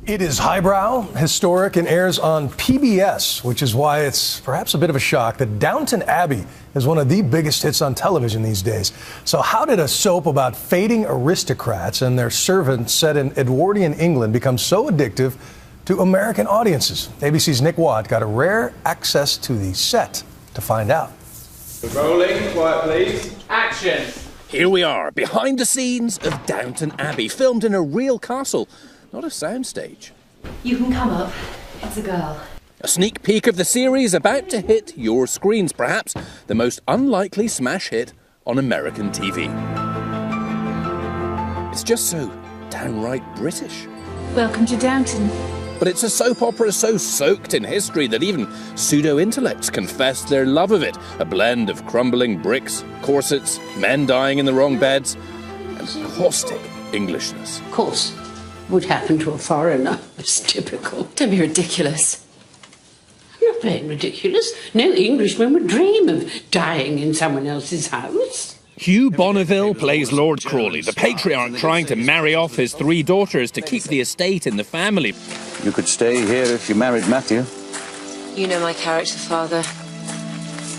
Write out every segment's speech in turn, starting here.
It is highbrow, historic, and airs on PBS, which is why it's perhaps a bit of a shock that Downton Abbey is one of the biggest hits on television these days. So how did a soap about fading aristocrats and their servants set in Edwardian England become so addictive to American audiences? ABC's Nick Watt got a rare access to the set to find out. Rolling, quiet please. Action! Here we are, behind the scenes of Downton Abbey, filmed in a real castle. Not a soundstage. You can come up. It's a girl. A sneak peek of the series about to hit your screens, perhaps the most unlikely smash hit on American TV. It's just so downright British. Welcome to Downton. But it's a soap opera so soaked in history that even pseudo-intellects confess their love of it. A blend of crumbling bricks, corsets, men dying in the wrong beds, and caustic Englishness. Of course. Would happen to a foreigner. It's typical. Don't be ridiculous. I'm not being ridiculous. No Englishman would dream of dying in someone else's house. Hugh Bonneville plays Lord Crawley, the patriarch trying to marry off his 3 daughters to keep the estate in the family. You could stay here if you married Matthew. You know my character, Father.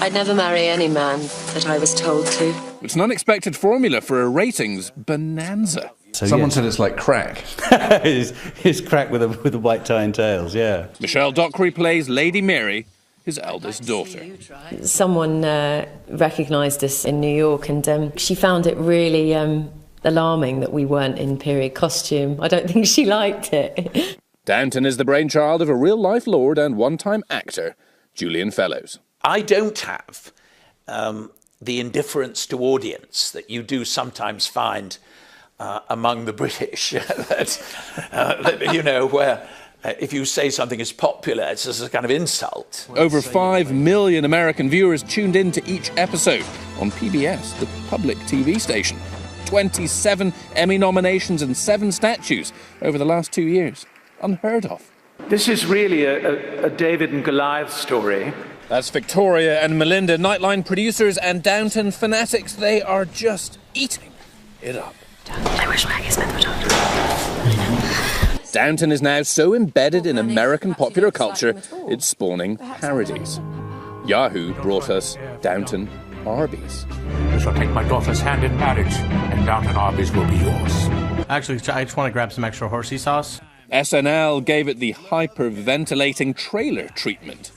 I'd never marry any man that I was told to. It's an unexpected formula for a ratings bonanza. So someone said it's like crack. It's crack with a white tie and tails, yeah. Michelle Dockery plays Lady Mary, his eldest daughter. Someone recognised us in New York, and she found it really alarming that we weren't in period costume. I don't think she liked it. Downton is the brainchild of a real-life lord and one-time actor, Julian Fellowes. I don't have the indifference to audience that you do sometimes find among the British, that, you know, where if you say something is popular, it's just a kind of insult. Over 5 million American viewers tuned in to each episode on PBS, the public TV station. 27 Emmy nominations and 7 statues over the last 2 years. Unheard of. This is really a David and Goliath story. That's Victoria and Melinda, Nightline producers and Downton fanatics. They are just eating it up. I wish Maggie Smith would talk to me. Downton is now so embedded in American popular culture, it's spawning parodies. Yahoo brought us Downton Arby's. You shall take my daughter's hand in marriage, and Downton Arby's will be yours. Actually, I just want to grab some extra horsey sauce. SNL gave it the hyperventilating trailer treatment.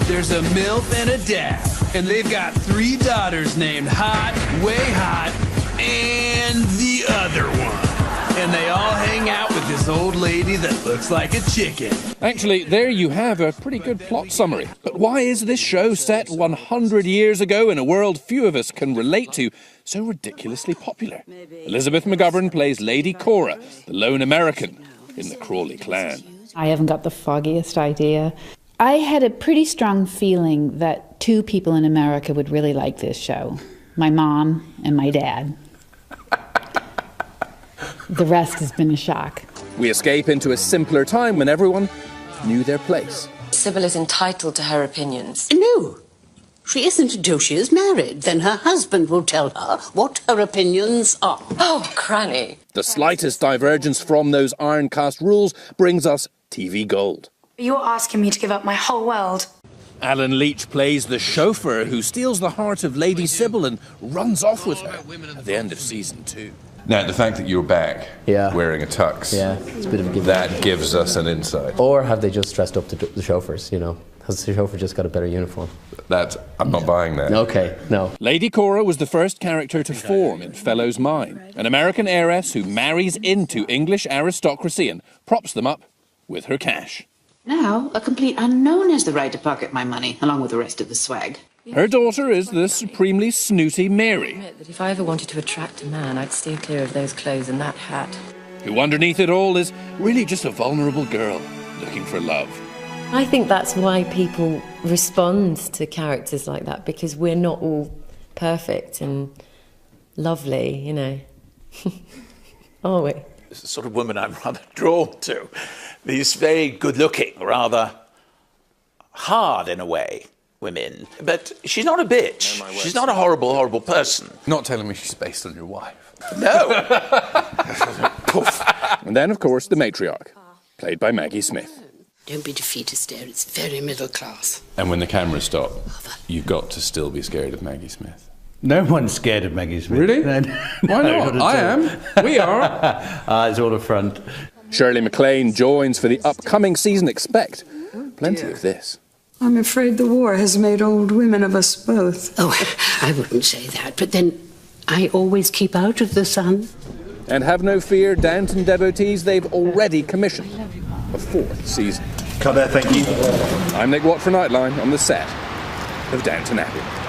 There's a MILF and a dad, and they've got 3 daughters named Hot, Way Hot, and the other one. And they all hang out with this old lady that looks like a chicken. Actually, there you have a pretty good plot summary. But why is this show set 100 years ago in a world few of us can relate to so ridiculously popular? Elizabeth McGovern plays Lady Cora, the lone American in the Crawley clan. I haven't got the foggiest idea. I had a pretty strong feeling that 2 people in America would really like this show. My mom and my dad. The rest has been a shock. We escape into a simpler time when everyone knew their place. Sybil is entitled to her opinions. No, she isn't until she is married. Then her husband will tell her what her opinions are. Oh, Granny. The slightest divergence from those iron-cast rules brings us TV gold. You're asking me to give up my whole world. Alan Leach plays the chauffeur who steals the heart of Lady Sybil and runs off with her at the end of season 2. Now, the fact that you're back wearing a tux, it's a bit of a give that gives us an insight. Or have they just dressed up the chauffeurs, you know? Has the chauffeur just got a better uniform? I'm not buying that. Okay, no. Lady Cora was the first character to form in Fellowes' mind. An American heiress who marries into English aristocracy and props them up with her cash. Now, a complete unknown has the right to pocket my money, along with the rest of the swag. Her daughter is the supremely snooty Mary, Admit that if I ever wanted to attract a man, I'd steer clear of those clothes and that hat. who underneath it all is really just a vulnerable girl looking for love. I think that's why people respond to characters like that, because we're not all perfect and lovely, you know. Are we? It's the sort of woman I'm rather drawn to. These very good-looking, rather hard in a way, women. But she's not a bitch. She's not a horrible, horrible person. Not telling me she's based on your wife. No. And then, of course, the matriarch. played by Maggie Smith. Don't be defeatist, dear. It's very middle class. And when the cameras stop, you've got to still be scared of Maggie Smith. No one's scared of Maggie Smith. Really? No, Why not? I am. We are. It's all a front. Shirley MacLaine joins for the upcoming season. Expect plenty of this. I'm afraid the war has made old women of us both. Oh, I wouldn't say that, but then I always keep out of the sun. And have no fear, Downton devotees, they've already commissioned a 4th season. Cut there, thank you. I'm Nick Watt for Nightline on the set of Downton Abbey.